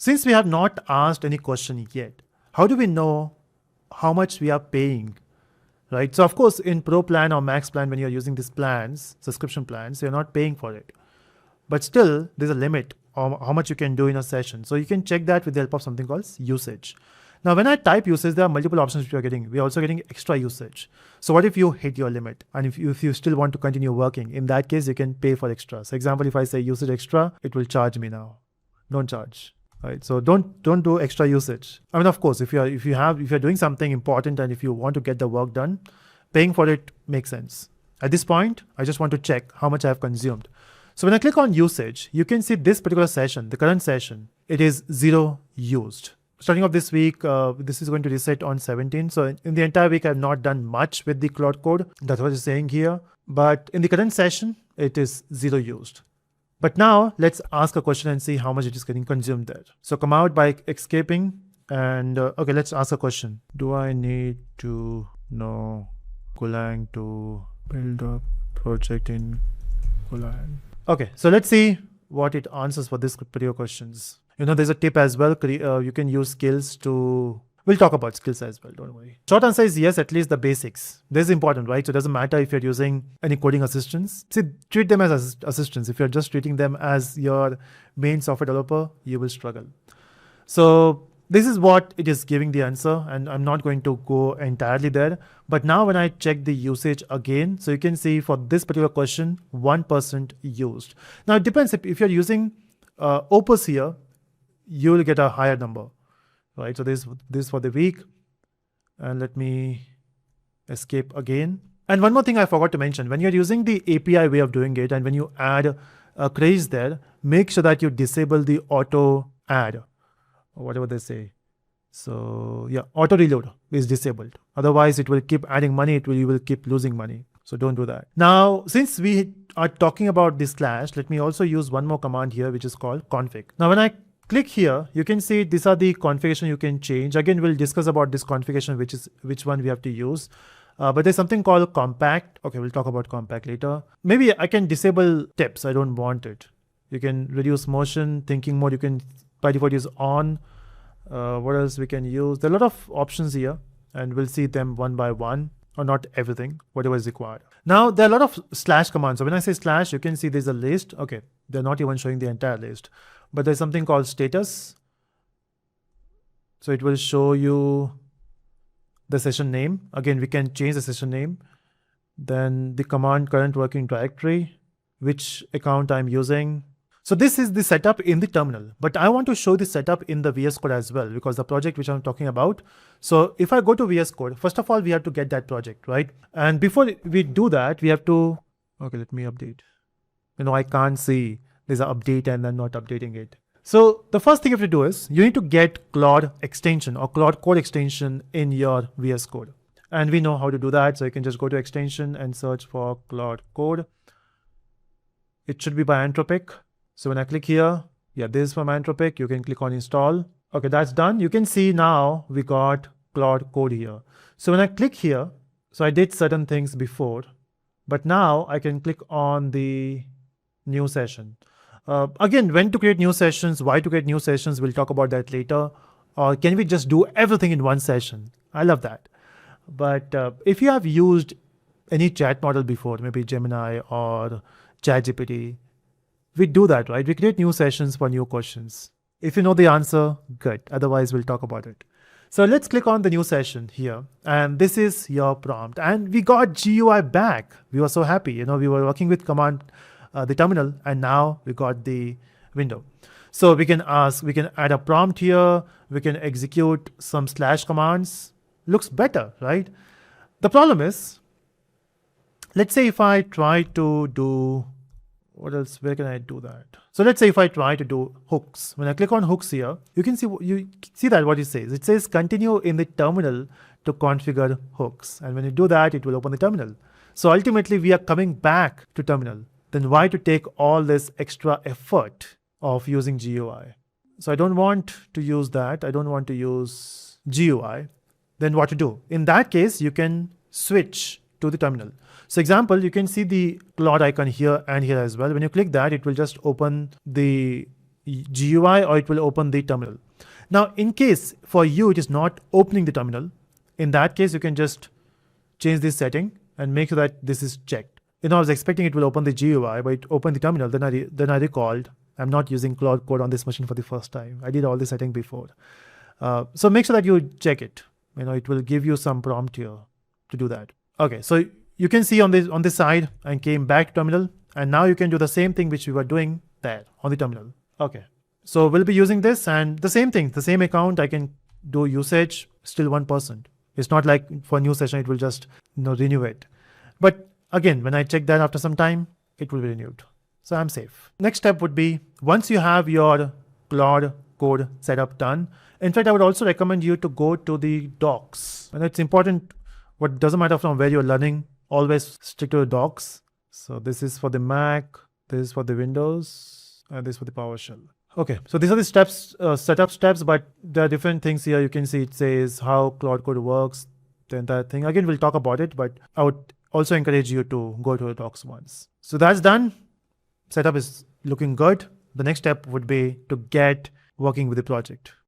since we have not asked any question yet, how do we know how much we are paying, right? So of course, in Pro plan or Max plan, when you're using these plans, subscription plans, you're not paying for it. But still, there's a limit on how much you can do in a session. So you can check that with the help of something called usage. Now, when I type usage, there are multiple options we are getting. We are also getting extra usage. So what if you hit your limit? And if you still want to continue working, in that case, you can pay for extra. So example, if I say usage extra, it will charge me now. Don't charge. Right? So don't do extra usage. I mean, of course, if you're doing something important and if you want to get the work done, paying for it makes sense. At this point, I just want to check how much I have consumed. So when I click on usage, you can see this particular session, the current session, it is 0 used. Starting off this week, this is going to reset on 17. So in the entire week, I have not done much with the Claude Code. That's what it's saying here. But in the current session, it is 0 used. But now let's ask a question and see how much it is getting consumed there. So come out by escaping and okay, let's ask a question. Do I need to know Golang to build a project in Golang? Okay, so let's see what it answers for this particular questions. There's a tip as well. You can use skills to, we'll talk about skills as well, don't worry. Short answer is yes, at least the basics. This is important, right? So it doesn't matter if you're using any coding assistants. See, treat them as assistants. If you're just treating them as your main software developer, you will struggle. So this is what it is giving the answer, and I'm not going to go entirely there. But now when I check the usage again, so you can see for this particular question, 1% used. Now it depends if you're using Opus here, you will get a higher number, right? So this for the week, and let me escape again. And one more thing I forgot to mention, when you're using the API way of doing it, and when you add credits there, make sure that you disable the auto add, or whatever they say. So yeah, auto reload is disabled. Otherwise it will keep adding money, you will keep losing money. So don't do that. Now, since we are talking about this slash, let me also use one more command here, which is called config. Now, when I click here, you can see these are the configuration you can change. Again, we'll discuss about this configuration, which one we have to use. But there's something called compact. Okay, we'll talk about compact later. Maybe I can disable tips. I don't want it. You can reduce motion, thinking mode. You can by default use on. What else we can use? There are a lot of options here, and we'll see them one by one, or not everything, whatever is required. Now, there are a lot of slash commands. So when I say slash, you can see there's a list. Okay, they're not even showing the entire list. But there's something called status. So it will show you the session name. Again, we can change the session name. Then the command current working directory, which account I'm using. So this is the setup in the terminal, but I want to show the setup in the VS Code as well, because the project which I'm talking about. So if I go to VS Code, first of all, we have to get that project, right? And before we do that, we have to, okay, let me update. I can't see there's an update and then not updating it. So the first thing you have to do is you need to get Claude extension or Claude Code extension in your VS Code. And we know how to do that. So you can just go to extension and search for Claude Code. It should be by Anthropic. So when I click here, yeah, this is from Anthropic. You can click on install. Okay, that's done. You can see now we got Claude Code here. So when I click here, so I did certain things before, but now I can click on the new session. Again, when to create new sessions, why to create new sessions, we'll talk about that later. Or can we just do everything in one session? I love that. But if you have used any chat model before, maybe Gemini or ChatGPT, we do that, right? We create new sessions for new questions. If you know the answer, good. Otherwise, we'll talk about it. So let's click on the new session here. And this is your prompt. And we got GUI back. We were so happy. We were working with command, the terminal, and now we got the window. So we can add a prompt here. We can execute some slash commands. Looks better, right? The problem is, let's say if I try to do, what else? Where can I do that? So let's say if I try to do hooks. When I click on hooks here, you can see that what it says. It says continue in the terminal to configure hooks. And when you do that, it will open the terminal. So ultimately, we are coming back to terminal. Then why to take all this extra effort of using GUI? So I don't want to use that. I don't want to use GUI. Then what to do? In that case, you can switch to the terminal. So example, you can see the Claude icon here and here as well. When you click that, it will just open the GUI or it will open the terminal. Now, in case for you it is not opening the terminal, in that case you can just change this setting and make sure that this is checked. I was expecting it will open the GUI, but it opened the terminal. Then I recalled I'm not using Claude Code on this machine for the first time. I did all the setting before. So make sure that you check it. It will give you some prompt here to do that. Okay, so you can see on this side, I came back to terminal, and now you can do the same thing which we were doing there on the terminal. Okay, so we'll be using this, and the same thing, the same account, I can do usage, still 1%. It's not like for a new session, it will just renew it. But again, when I check that after some time, it will be renewed. So I'm safe. Next step would be, once you have your Claude Code setup done, in fact, I would also recommend you to go to the docs. And it's important, what doesn't matter from where you're learning, always stick to the docs. So this is for the Mac, this is for the Windows, and this is for the PowerShell. Okay, so these are the steps, setup steps, but there are different things here. You can see it says how Claude Code works, the entire thing. Again, we'll talk about it, but I would also encourage you to go to the docs once. So that's done. Setup is looking good. The next step would be to get working with the project.